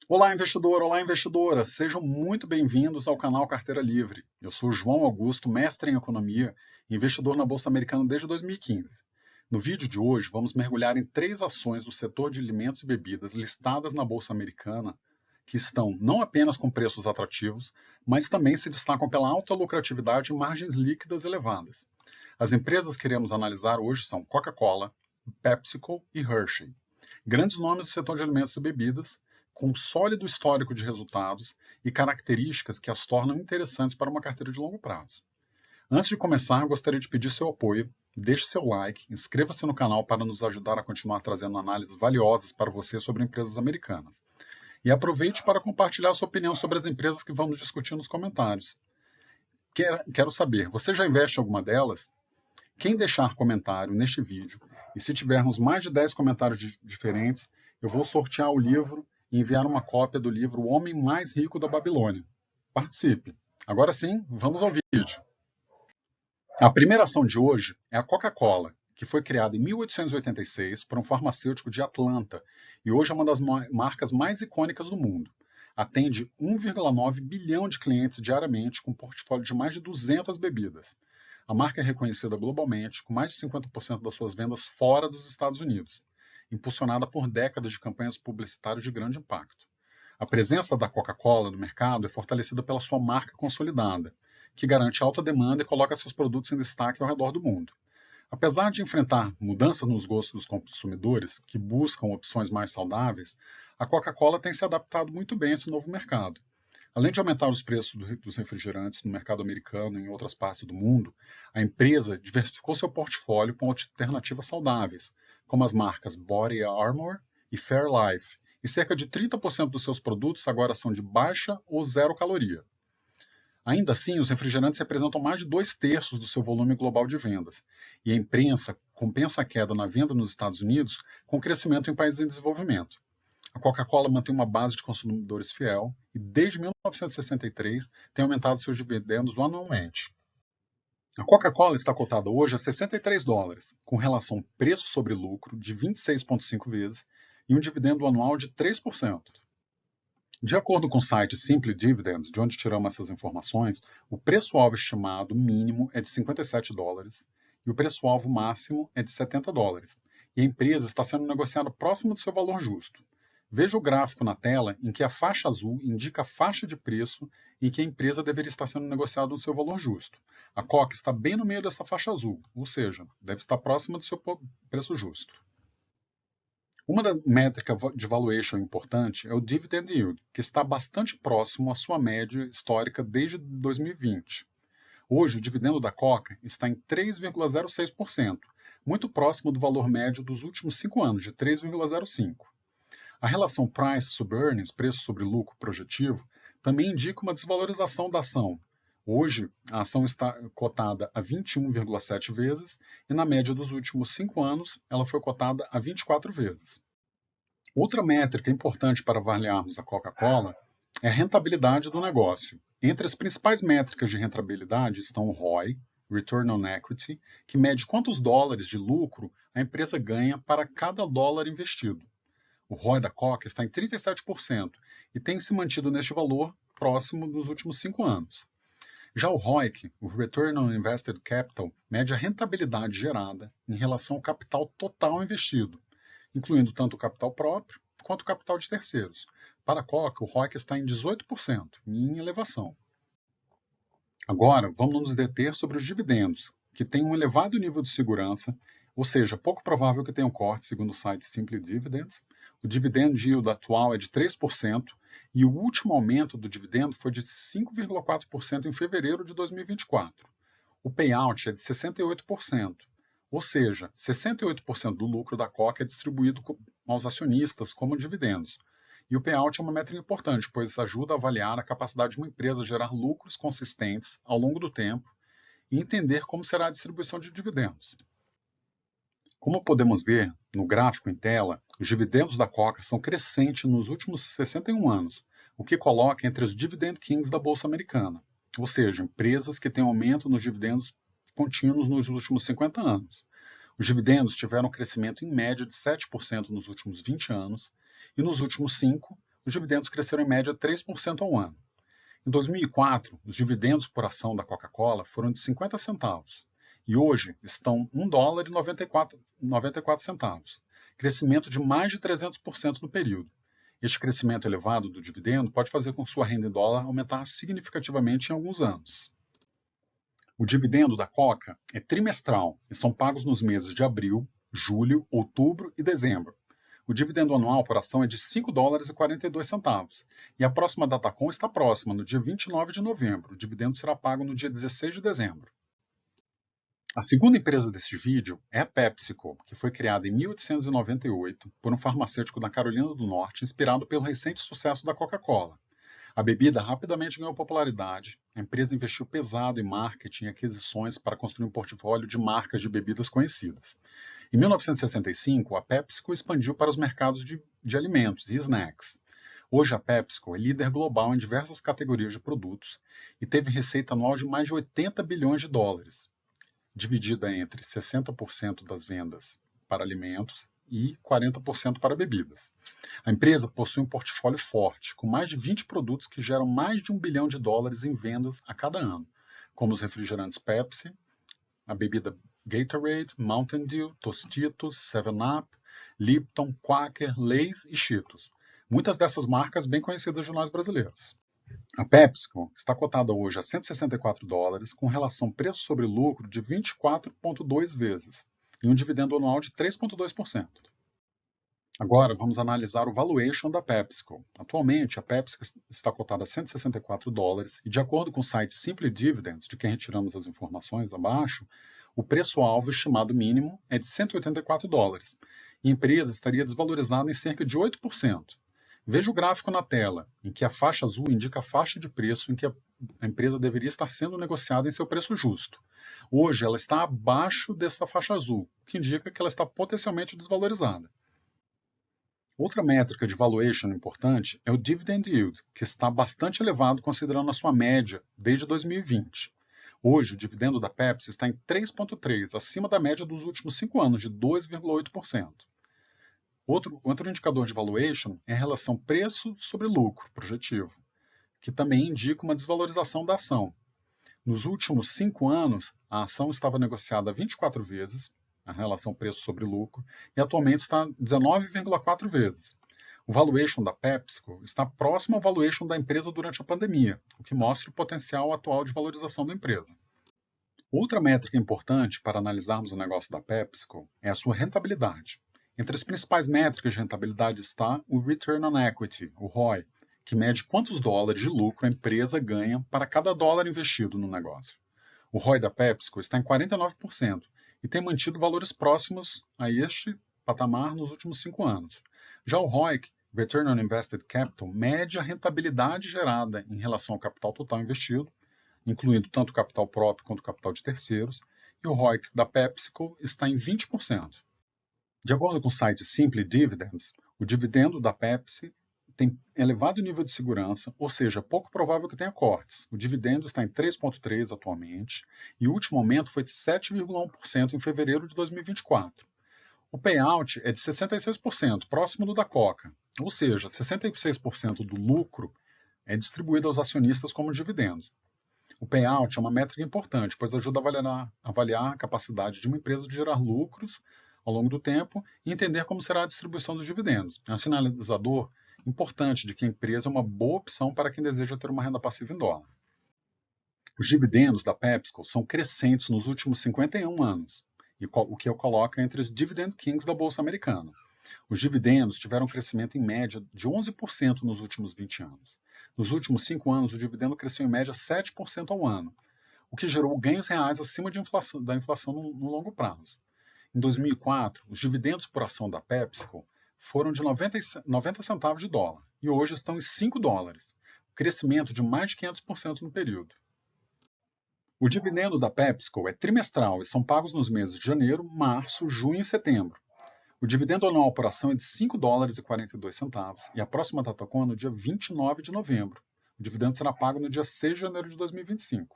Olá, investidor! Olá, investidora! Sejam muito bem-vindos ao canal Carteira Livre. Eu sou João Augusto, mestre em economia e investidor na Bolsa Americana desde 2015. No vídeo de hoje, vamos mergulhar em 3 ações do setor de alimentos e bebidas listadas na Bolsa Americana, que estão não apenas com preços atrativos, mas também se destacam pela alta lucratividade e margens líquidas elevadas. As empresas que iremos analisar hoje são Coca-Cola, PepsiCo e Hershey. Grandes nomes do setor de alimentos e bebidas, com um sólido histórico de resultados e características que as tornam interessantes para uma carteira de longo prazo. Antes de começar, gostaria de pedir seu apoio, deixe seu like, inscreva-se no canal para nos ajudar a continuar trazendo análises valiosas para você sobre empresas americanas. E aproveite para compartilhar sua opinião sobre as empresas que vamos discutir nos comentários. Quero saber, você já investe em alguma delas? Quem deixar comentário neste vídeo, e se tivermos mais de 10 comentários diferentes, eu vou sortear o livro e enviar uma cópia do livro O Homem Mais Rico da Babilônia. Participe! Agora sim, vamos ao vídeo. A primeira ação de hoje é a Coca-Cola, que foi criada em 1886 por um farmacêutico de Atlanta e hoje é uma das marcas mais icônicas do mundo. Atende 1,9 bilhão de clientes diariamente com um portfólio de mais de 200 bebidas. A marca é reconhecida globalmente, com mais de 50% das suas vendas fora dos Estados Unidos, impulsionada por décadas de campanhas publicitárias de grande impacto. A presença da Coca-Cola no mercado é fortalecida pela sua marca consolidada, que garante alta demanda e coloca seus produtos em destaque ao redor do mundo. Apesar de enfrentar mudanças nos gostos dos consumidores, que buscam opções mais saudáveis, a Coca-Cola tem se adaptado muito bem a esse novo mercado. Além de aumentar os preços dos refrigerantes no mercado americano e em outras partes do mundo, a empresa diversificou seu portfólio com alternativas saudáveis, como as marcas Body Armor e Fairlife, e cerca de 30% dos seus produtos agora são de baixa ou zero caloria. Ainda assim, os refrigerantes representam mais de 2/3 do seu volume global de vendas, e a imprensa compensa a queda na venda nos Estados Unidos com crescimento em países em desenvolvimento. A Coca-Cola mantém uma base de consumidores fiel e, desde 1963, tem aumentado seus dividendos anualmente. A Coca-Cola está cotada hoje a $63, com relação preço sobre lucro de 26,5 vezes e um dividendo anual de 3%. De acordo com o site Simply Dividends, de onde tiramos essas informações, o preço-alvo estimado mínimo é de $57 e o preço-alvo máximo é de $70, e a empresa está sendo negociada próximo do seu valor justo. Veja o gráfico na tela em que a faixa azul indica a faixa de preço em que a empresa deveria estar sendo negociada no seu valor justo. A Coca está bem no meio dessa faixa azul, ou seja, deve estar próxima do seu preço justo. Uma métrica de valuation importante é o Dividend Yield, que está bastante próximo à sua média histórica desde 2020. Hoje, o dividendo da Coca está em 3,06%, muito próximo do valor médio dos últimos 5 anos, de 3,05%. A relação Price sobre Earnings, preço sobre lucro projetivo, também indica uma desvalorização da ação. Hoje, a ação está cotada a 21,7 vezes e, na média dos últimos 5 anos, ela foi cotada a 24 vezes. Outra métrica importante para avaliarmos a Coca-Cola é a rentabilidade do negócio. Entre as principais métricas de rentabilidade estão o ROI, Return on Equity, que mede quantos dólares de lucro a empresa ganha para cada dólar investido. O ROI da Coca está em 37% e tem se mantido neste valor próximo nos últimos 5 anos. Já o ROIC, o Return on Invested Capital, mede a rentabilidade gerada em relação ao capital total investido, incluindo tanto o capital próprio quanto o capital de terceiros. Para a Coca, o ROIC está em 18%, em elevação. Agora, vamos nos deter sobre os dividendos, que têm um elevado nível de segurança, ou seja, pouco provável que tenham corte, segundo o site Simply Dividends. O dividend yield atual é de 3% e o último aumento do dividendo foi de 5,4% em fevereiro de 2024. O payout é de 68%, ou seja, 68% do lucro da Coca é distribuído aos acionistas como dividendos. E o payout é uma métrica importante, pois ajuda a avaliar a capacidade de uma empresa gerar lucros consistentes ao longo do tempo e entender como será a distribuição de dividendos. Como podemos ver no gráfico em tela, os dividendos da Coca são crescentes nos últimos 61 anos, o que coloca entre os Dividend Kings da Bolsa Americana, ou seja, empresas que têm aumento nos dividendos contínuos nos últimos 50 anos. Os dividendos tiveram um crescimento em média de 7% nos últimos 20 anos, e nos últimos 5, os dividendos cresceram em média 3% ao ano. Em 2004, os dividendos por ação da Coca-Cola foram de 50 centavos, e hoje estão $1,94, crescimento de mais de 300% no período. Este crescimento elevado do dividendo pode fazer com que sua renda em dólar aumentar significativamente em alguns anos. O dividendo da Coca é trimestral e são pagos nos meses de abril, julho, outubro e dezembro. O dividendo anual por ação é de $5,42 e a próxima Datacom está próxima, no dia 29 de novembro. O dividendo será pago no dia 16 de dezembro. A segunda empresa deste vídeo é a PepsiCo, que foi criada em 1898 por um farmacêutico da Carolina do Norte, inspirado pelo recente sucesso da Coca-Cola. A bebida rapidamente ganhou popularidade, a empresa investiu pesado em marketing e aquisições para construir um portfólio de marcas de bebidas conhecidas. Em 1965, a PepsiCo expandiu para os mercados de alimentos e snacks. Hoje a PepsiCo é líder global em diversas categorias de produtos e teve receita anual de mais de $80 bilhões, dividida entre 60% das vendas para alimentos e 40% para bebidas. A empresa possui um portfólio forte, com mais de 20 produtos que geram mais de $1 bilhão em vendas a cada ano, como os refrigerantes Pepsi, a bebida Gatorade, Mountain Dew, Tostitos, 7-Up, Lipton, Quaker, Lay's e Cheetos. Muitas dessas marcas bem conhecidas de nós brasileiros. A PepsiCo está cotada hoje a $164, com relação preço sobre lucro de 24,2 vezes e um dividendo anual de 3,2%. Agora vamos analisar o valuation da PepsiCo. Atualmente, a PepsiCo está cotada a $164 e, de acordo com o site Simply Dividends, de quem retiramos as informações abaixo, o preço-alvo estimado mínimo é de $184 e a empresa estaria desvalorizada em cerca de 8%. Veja o gráfico na tela, em que a faixa azul indica a faixa de preço em que a empresa deveria estar sendo negociada em seu preço justo. Hoje, ela está abaixo dessa faixa azul, o que indica que ela está potencialmente desvalorizada. Outra métrica de valuation importante é o Dividend Yield, que está bastante elevado considerando a sua média desde 2020. Hoje, o dividendo da Pepsi está em 3,3, acima da média dos últimos 5 anos, de 2,8%. Outro indicador de valuation é a relação preço sobre lucro projetivo, que também indica uma desvalorização da ação. Nos últimos 5 anos, a ação estava negociada 24 vezes, a relação preço sobre lucro, e atualmente está 19,4 vezes. O valuation da PepsiCo está próximo ao valuation da empresa durante a pandemia, o que mostra o potencial atual de valorização da empresa. Outra métrica importante para analisarmos o negócio da PepsiCo é a sua rentabilidade. Entre as principais métricas de rentabilidade está o Return on Equity, o ROI, que mede quantos dólares de lucro a empresa ganha para cada dólar investido no negócio. O ROI da PepsiCo está em 49% e tem mantido valores próximos a este patamar nos últimos 5 anos. Já o ROIC, Return on Invested Capital, mede a rentabilidade gerada em relação ao capital total investido, incluindo tanto o capital próprio quanto o capital de terceiros, e o ROIC da PepsiCo está em 20%. De acordo com o site Simply Dividends, o dividendo da Pepsi tem elevado nível de segurança, ou seja, pouco provável que tenha cortes. O dividendo está em 3,3 atualmente e o último aumento foi de 7,1% em fevereiro de 2024. O payout é de 66%, próximo do da Coca, ou seja, 66% do lucro é distribuído aos acionistas como dividendo. O payout é uma métrica importante, pois ajuda a avaliar a capacidade de uma empresa de gerar lucros ao longo do tempo e entender como será a distribuição dos dividendos. É um sinalizador importante de que a empresa é uma boa opção para quem deseja ter uma renda passiva em dólar. Os dividendos da PepsiCo são crescentes nos últimos 51 anos, o que o coloca entre os Dividend Kings da Bolsa Americana. Os dividendos tiveram um crescimento em média de 11% nos últimos 20 anos. Nos últimos 5 anos, o dividendo cresceu em média 7% ao ano, o que gerou ganhos reais acima da inflação no longo prazo. Em 2004, os dividendos por ação da PepsiCo foram de 90 centavos de dólar e hoje estão em $5, crescimento de mais de 500% no período. O dividendo da PepsiCo é trimestral e são pagos nos meses de janeiro, março, junho e setembro. O dividendo anual por ação é de $5,42 e a próxima Datacom é no dia 29 de novembro. O dividendo será pago no dia 6 de janeiro de 2025.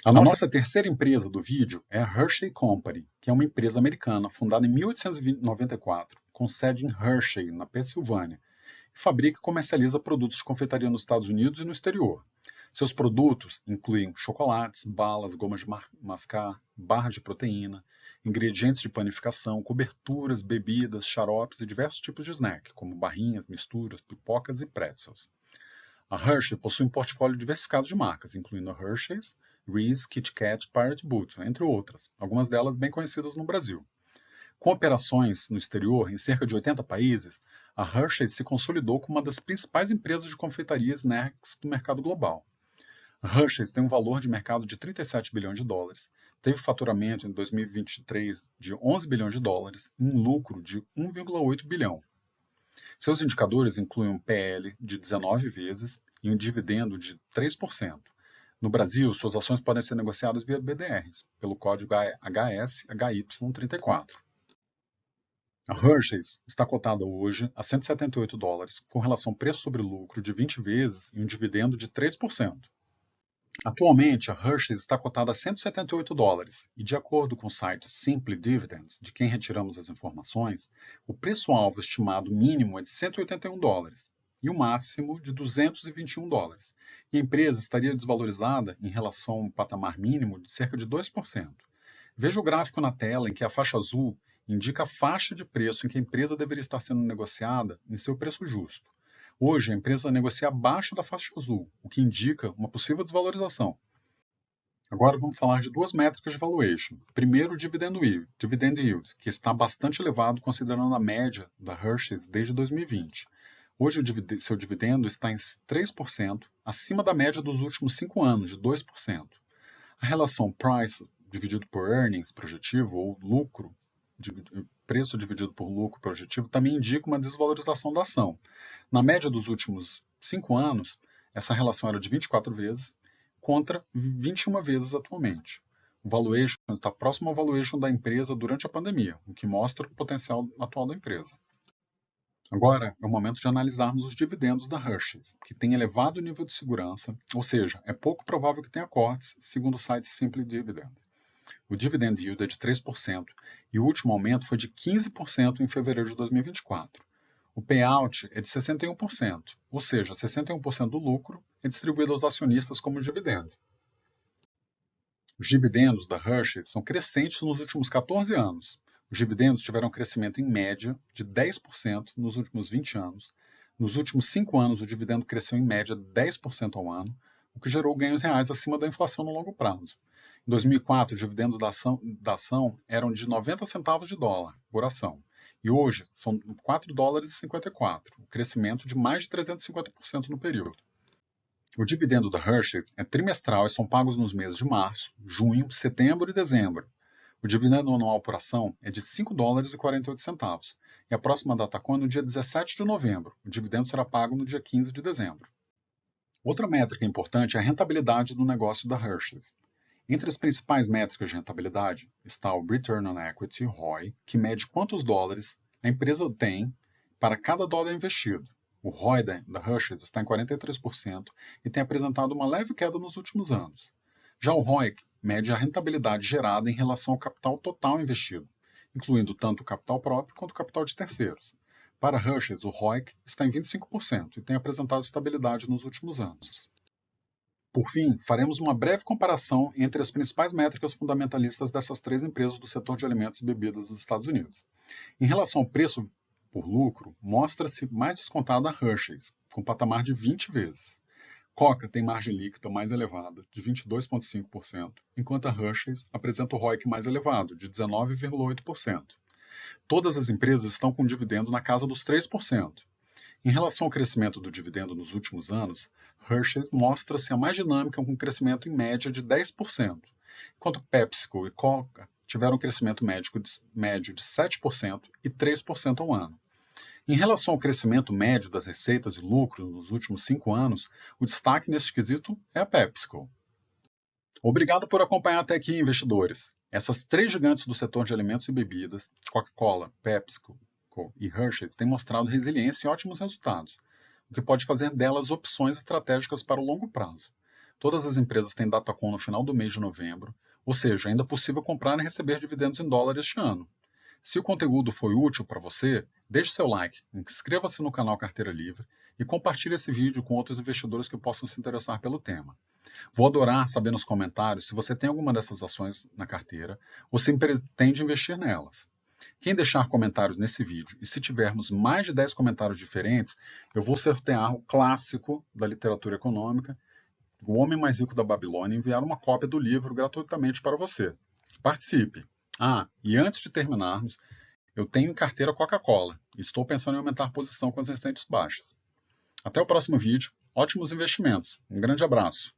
A nossa terceira empresa do vídeo é a Hershey Company, que é uma empresa americana fundada em 1894, com sede em Hershey, na Pensilvânia, e fabrica e comercializa produtos de confeitaria nos Estados Unidos e no exterior. Seus produtos incluem chocolates, balas, gomas de mascar, barras de proteína, ingredientes de panificação, coberturas, bebidas, xaropes e diversos tipos de snack, como barrinhas, misturas, pipocas e pretzels. A Hershey possui um portfólio diversificado de marcas, incluindo a Hershey's, Reese's, Kit Kat, Pirate Boots, entre outras, algumas delas bem conhecidas no Brasil. Com operações no exterior em cerca de 80 países, a Hershey's se consolidou como uma das principais empresas de confeitaria e snacks do mercado global. A Hershey's tem um valor de mercado de 37 bilhões de dólares, teve faturamento em 2023 de 11 bilhões de dólares e um lucro de 1,8 bilhão. Seus indicadores incluem um PL de 19 vezes e um dividendo de 3%. No Brasil, suas ações podem ser negociadas via BDRs, pelo código HSHY34. A Hershey's está cotada hoje a 178 dólares, com relação preço sobre lucro de 20 vezes e um dividendo de 3%. Atualmente, a Hershey's está cotada a 178 dólares e, de acordo com o site Simply Dividends, de quem retiramos as informações, o preço-alvo estimado mínimo é de 181 dólares e o máximo de 221 dólares, e a empresa estaria desvalorizada em relação ao patamar mínimo de cerca de 2%. Veja o gráfico na tela em que a faixa azul indica a faixa de preço em que a empresa deveria estar sendo negociada em seu preço justo. Hoje, a empresa negocia abaixo da faixa azul, o que indica uma possível desvalorização. Agora vamos falar de duas métricas de valuation. Primeiro, o dividend yield, que está bastante elevado considerando a média da Hershey's desde 2020. Hoje, seu dividendo está em 3%, acima da média dos últimos 5 anos, de 2%. A relação price dividido por earnings projetivo, ou lucro, preço dividido por lucro projetivo, também indica uma desvalorização da ação. Na média dos últimos 5 anos, essa relação era de 24 vezes, contra 21 vezes atualmente. O valuation está próximo ao valuation da empresa durante a pandemia, o que mostra o potencial atual da empresa. Agora é o momento de analisarmos os dividendos da Hershey's, que tem elevado nível de segurança, ou seja, é pouco provável que tenha cortes, segundo o site Simply Dividend. O dividend yield é de 3% e o último aumento foi de 15% em fevereiro de 2024. O payout é de 61%, ou seja, 61% do lucro é distribuído aos acionistas como dividendo. Os dividendos da Hershey são crescentes nos últimos 14 anos. Os dividendos tiveram um crescimento em média de 10% nos últimos 20 anos. Nos últimos 5 anos, o dividendo cresceu em média 10% ao ano, o que gerou ganhos reais acima da inflação no longo prazo. Em 2004, os dividendos da ação eram de 90 centavos de dólar por ação. E hoje são 4 dólares e 54, um crescimento de mais de 350% no período. O dividendo da Hershey é trimestral e são pagos nos meses de março, junho, setembro e dezembro. O dividendo anual por ação é de 5 dólares e 48 centavos, e a próxima data-com é no dia 17 de novembro. O dividendo será pago no dia 15 de dezembro. Outra métrica importante é a rentabilidade do negócio da Hershey. Entre as principais métricas de rentabilidade está o Return on Equity, ROI, que mede quantos dólares a empresa tem para cada dólar investido. O ROI da Hershey está em 43% e tem apresentado uma leve queda nos últimos anos. Já o ROIC mede a rentabilidade gerada em relação ao capital total investido, incluindo tanto o capital próprio quanto o capital de terceiros. Para a Hershey, o ROIC está em 25% e tem apresentado estabilidade nos últimos anos. Por fim, faremos uma breve comparação entre as principais métricas fundamentalistas dessas três empresas do setor de alimentos e bebidas dos Estados Unidos. Em relação ao preço por lucro, mostra-se mais descontada a Hershey's, com patamar de 20 vezes. Coca tem margem líquida mais elevada, de 22,5%, enquanto a Hershey's apresenta o ROIC mais elevado, de 19,8%. Todas as empresas estão com dividendo na casa dos 3%. Em relação ao crescimento do dividendo nos últimos anos, Hershey mostra-se a mais dinâmica com um crescimento em média de 10%, enquanto PepsiCo e Coca tiveram um crescimento médio de 7% e 3% ao ano. Em relação ao crescimento médio das receitas e lucros nos últimos 5 anos, o destaque nesse quesito é a PepsiCo. Obrigado por acompanhar até aqui, investidores. Essas três gigantes do setor de alimentos e bebidas, Coca-Cola, PepsiCo e Hershey's, têm mostrado resiliência e ótimos resultados, o que pode fazer delas opções estratégicas para o longo prazo. Todas as empresas têm Datacom no final do mês de novembro, ou seja, ainda é possível comprar e receber dividendos em dólar este ano. Se o conteúdo foi útil para você, deixe seu like, inscreva-se no canal Carteira Livre e compartilhe esse vídeo com outros investidores que possam se interessar pelo tema. Vou adorar saber nos comentários se você tem alguma dessas ações na carteira ou se pretende investir nelas. Quem deixar comentários nesse vídeo, e se tivermos mais de 10 comentários diferentes, eu vou sortear o clássico da literatura econômica, O Homem Mais Rico da Babilônia, e enviar uma cópia do livro gratuitamente para você. Participe! E antes de terminarmos, eu tenho em carteira Coca-Cola e estou pensando em aumentar a posição com as recentes baixas. Até o próximo vídeo. Ótimos investimentos. Um grande abraço.